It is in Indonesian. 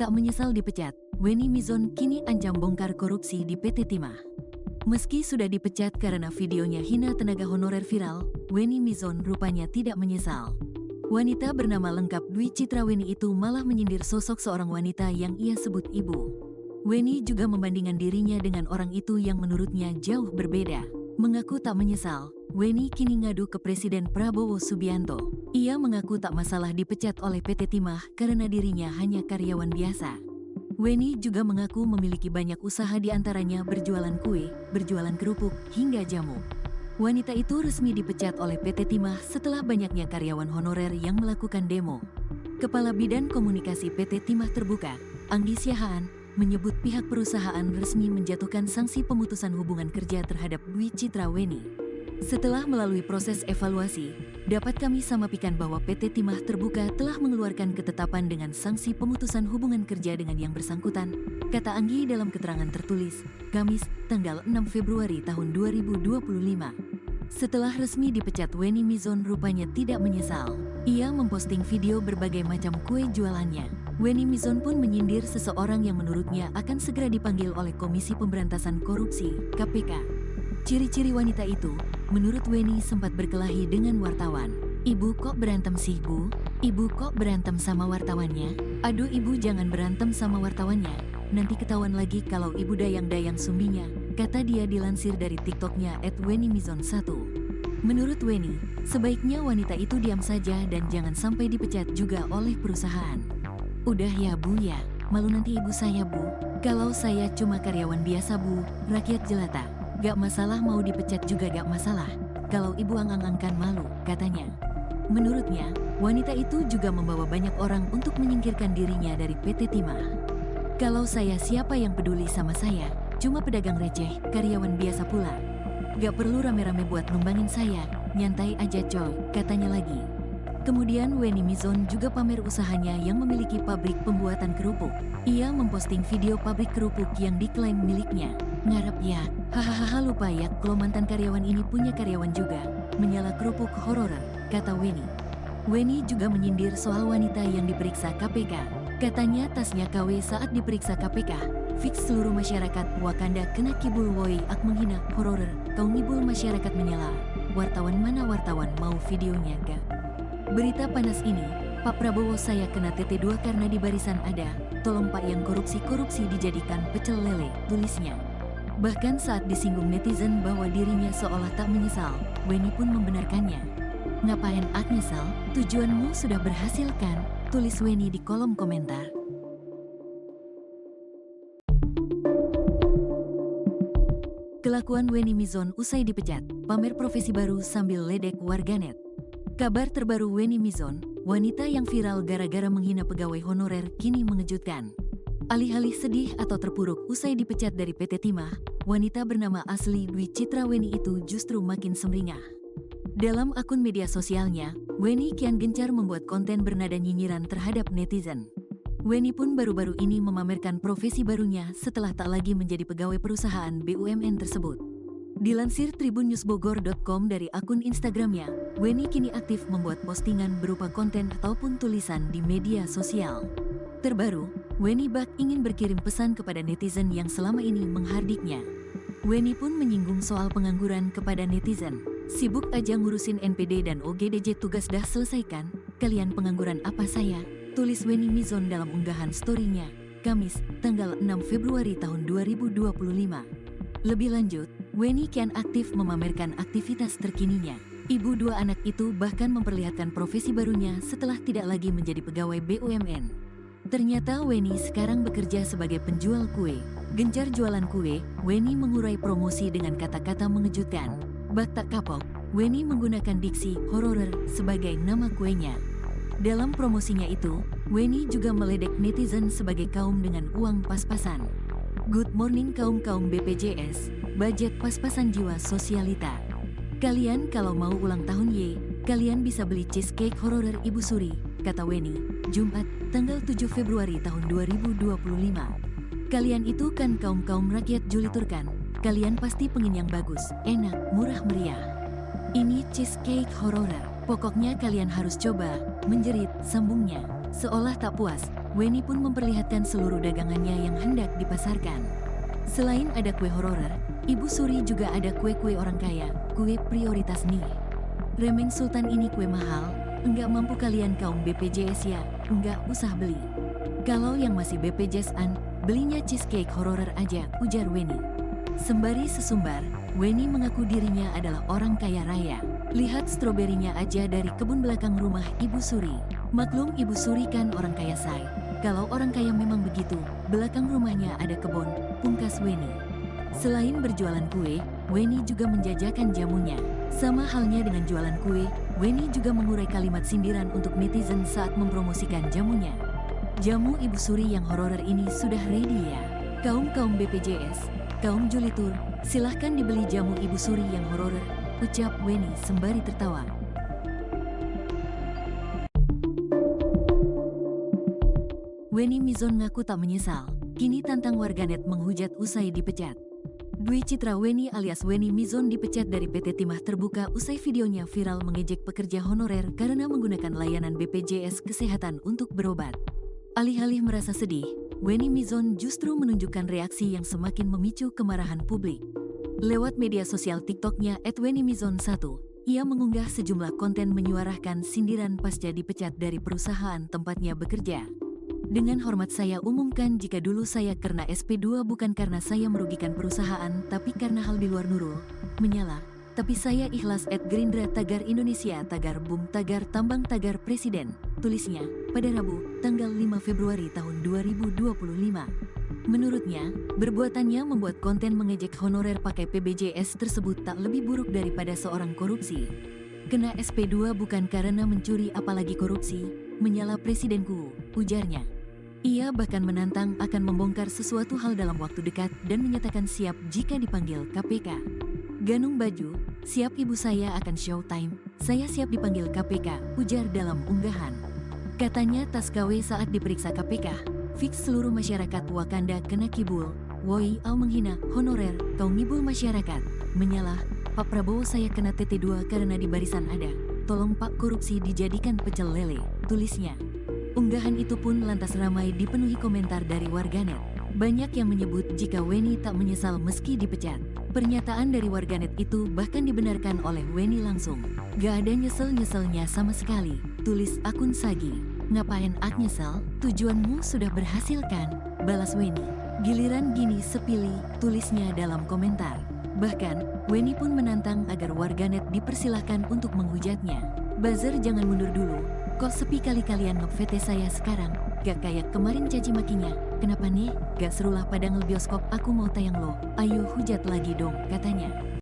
Tak menyesal dipecat, Weni Mizon kini ancam bongkar korupsi di PT Timah. Meski sudah dipecat karena videonya hina tenaga honorer viral, Weni Mizon rupanya tidak menyesal. Wanita bernama lengkap Dwi Citraweni itu malah menyindir sosok seorang wanita yang ia sebut ibu. Weni juga membandingkan dirinya dengan orang itu yang menurutnya jauh berbeda. Mengaku tak menyesal, Weni kini ngadu ke Presiden Prabowo Subianto. Ia mengaku tak masalah dipecat oleh PT Timah karena dirinya hanya karyawan biasa. Weni juga mengaku memiliki banyak usaha diantaranya berjualan kue, berjualan kerupuk, hingga jamu. Wanita itu resmi dipecat oleh PT Timah setelah banyaknya karyawan honorer yang melakukan demo. Kepala Bidan Komunikasi PT Timah Terbuka, Anggi Siahaan, menyebut pihak perusahaan resmi menjatuhkan sanksi pemutusan hubungan kerja terhadap Dwi Citraweni. Setelah melalui proses evaluasi, dapat kami sampaikan bahwa PT Timah Terbuka telah mengeluarkan ketetapan dengan sanksi pemutusan hubungan kerja dengan yang bersangkutan, kata Anggi dalam keterangan tertulis, Kamis, tanggal 6 Februari tahun 2025. Setelah resmi dipecat, Weni Mizon rupanya tidak menyesal. Ia memposting video berbagai macam kue jualannya. Weni Mizon pun menyindir seseorang yang menurutnya akan segera dipanggil oleh Komisi Pemberantasan Korupsi, KPK. Ciri-ciri wanita itu, menurut Weni sempat berkelahi dengan wartawan. Ibu kok berantem sih bu? Ibu kok berantem sama wartawannya? Aduh ibu jangan berantem sama wartawannya, nanti ketahuan lagi kalau ibu dayang-dayang sumbinya, kata dia dilansir dari TikToknya @wenimizon1. Menurut Weni, sebaiknya wanita itu diam saja dan jangan sampai dipecat juga oleh perusahaan. Udah ya bu ya, malu nanti ibu saya bu. Kalau saya cuma karyawan biasa bu, rakyat jelata. Gak masalah mau dipecat juga gak masalah. Kalau ibu ang-ang-angkan malu, katanya. Menurutnya, wanita itu juga membawa banyak orang untuk menyingkirkan dirinya dari PT Timah. Kalau saya siapa yang peduli sama saya, cuma pedagang receh, karyawan biasa pula. Gak perlu rame-rame buat numbangin saya, nyantai aja coy, katanya lagi. Kemudian Weni Mizon juga pamer usahanya yang memiliki pabrik pembuatan kerupuk. Ia memposting video pabrik kerupuk yang diklaim miliknya. Ngarep ya, hahaha lupa ya kalau mantan karyawan ini punya karyawan juga. Menyala kerupuk horor, kata Weni. Weni juga menyindir soal wanita yang diperiksa KPK. Katanya tasnya KW saat diperiksa KPK. Fix seluruh masyarakat Wakanda kena kibul woi ak menghina horor. Kau ngibul masyarakat menyala. Wartawan mana wartawan mau videonya gak? Berita panas ini, Pak Prabowo saya kena TT2 karena di barisan ada, tolong Pak yang korupsi dijadikan pecel lele, tulisnya. Bahkan saat disinggung netizen bahwa dirinya seolah tak menyesal, Weni pun membenarkannya. Ngapain ak nyesal, tujuanmu sudah berhasil kan, tulis Weni di kolom komentar. Kelakuan Weni Mizon usai dipecat, pamer profesi baru sambil ledek warganet. Kabar terbaru Weni Mizon, wanita yang viral gara-gara menghina pegawai honorer kini mengejutkan. Alih-alih sedih atau terpuruk usai dipecat dari PT Timah, wanita bernama asli Dwi Citraweni itu justru makin sumringah. Dalam akun media sosialnya, Weni kian gencar membuat konten bernada nyinyiran terhadap netizen. Weni pun baru-baru ini memamerkan profesi barunya setelah tak lagi menjadi pegawai perusahaan BUMN tersebut. Dilansir tribunnewsbogor.com dari akun Instagramnya, Weni kini aktif membuat postingan berupa konten ataupun tulisan di media sosial. Terbaru, Weni bak ingin berkirim pesan kepada netizen yang selama ini menghardiknya. Weni pun menyinggung soal pengangguran kepada netizen. Sibuk aja ngurusin NPD dan OGDJ tugas dah selesaikan, kalian pengangguran apa saya? Tulis Weni Mizon dalam unggahan story-nya, Kamis, tanggal 6 Februari tahun 2025. Lebih lanjut, Weni kian aktif memamerkan aktivitas terkininya. Ibu dua anak itu bahkan memperlihatkan profesi barunya setelah tidak lagi menjadi pegawai BUMN. Ternyata Weni sekarang bekerja sebagai penjual kue. Gencar jualan kue, Weni mengurai promosi dengan kata-kata mengejutkan. Bak tak kapok, Weni menggunakan diksi horor sebagai nama kuenya. Dalam promosinya itu, Weni juga meledek netizen sebagai kaum dengan uang pas-pasan. Good morning kaum-kaum BPJS, budget pas-pasan jiwa sosialita. Kalian kalau mau ulang tahun kalian bisa beli cheesecake horor Ibu Suri, kata Weni, Jumat, tanggal 7 Februari tahun 2025. Kalian itu kan kaum-kaum rakyat juliturkan, kalian pasti pengen yang bagus, enak, murah meriah. Ini cheesecake horor, pokoknya kalian harus coba, menjerit, sambungnya. Seolah tak puas, Weni pun memperlihatkan seluruh dagangannya yang hendak dipasarkan. Selain ada kue hororer, Ibu Suri juga ada kue-kue orang kaya, kue prioritas nih. Remeng Sultan ini kue mahal, enggak mampu kalian kaum BPJS ya, enggak usah beli. Kalau yang masih BPJS-an, belinya cheesecake hororer aja, ujar Weni. Sembari sesumbar, Weni mengaku dirinya adalah orang kaya raya. Lihat stroberinya aja dari kebun belakang rumah Ibu Suri. Maklum Ibu Suri kan orang kaya say. Kalau orang kaya memang begitu, belakang rumahnya ada kebun, pungkas Weni. Selain berjualan kue, Weni juga menjajakan jamunya. Sama halnya dengan jualan kue, Weni juga mengurai kalimat sindiran untuk netizen saat mempromosikan jamunya. Jamu Ibu Suri yang hororer ini sudah ready ya. Kaum BPJS, kaum Julitur, silahkan dibeli jamu Ibu Suri yang hororer, ucap Weni sembari tertawa. Weni Mizon ngaku tak menyesal, kini tantang warganet menghujat usai dipecat. Dwi Citra Weni alias Weni Mizon dipecat dari PT Timah terbuka usai videonya viral mengejek pekerja honorer karena menggunakan layanan BPJS Kesehatan untuk berobat. Alih-alih merasa sedih, Weni Mizon justru menunjukkan reaksi yang semakin memicu kemarahan publik. Lewat media sosial TikToknya @wenimizon1, ia mengunggah sejumlah konten menyuarakan sindiran pasca dipecat dari perusahaan tempatnya bekerja. Dengan hormat saya umumkan jika dulu saya kena SP2 bukan karena saya merugikan perusahaan tapi karena hal di luar Nurul, menyala. Tapi saya ikhlas @Gerindra tagar Indonesia tagar Bum tagar Tambang tagar Presiden, tulisnya pada Rabu, tanggal 5 Februari tahun 2025. Menurutnya, perbuatannya membuat konten mengejek honorer pakai PBJS tersebut tak lebih buruk daripada seorang korupsi. Kena SP2 bukan karena mencuri apalagi korupsi, menyala presidenku, ujarnya. Ia bahkan menantang akan membongkar sesuatu hal dalam waktu dekat dan menyatakan siap jika dipanggil KPK. Ganung baju, siap ibu saya akan showtime, saya siap dipanggil KPK, ujar dalam unggahan. Katanya tas KW saat diperiksa KPK, fix seluruh masyarakat Wakanda kena kibul, woi au menghina, honorer, kau ngibul masyarakat, menyalah, Pak Prabowo saya kena TT2 karena di barisan ada, tolong Pak korupsi dijadikan pecel lele, tulisnya. Unggahan itu pun lantas ramai dipenuhi komentar dari warganet. Banyak yang menyebut jika Weni tak menyesal meski dipecat. Pernyataan dari warganet itu bahkan dibenarkan oleh Weni langsung. Gak ada nyesel-nyeselnya sama sekali, tulis akun Sagi. Ngapain ak nyesel? Tujuanmu sudah berhasil kan? Balas Weni. Giliran gini sepili, tulisnya dalam komentar. Bahkan, Weni pun menantang agar warganet dipersilahkan untuk menghujatnya. Buzzer jangan mundur dulu. Kok sepi kali kalian nge-VT saya sekarang? Gak kayak kemarin caci makinya. Kenapa nih? Gak serulah pada nge-bioskop aku mau tayang loh. Ayo hujat lagi dong, katanya.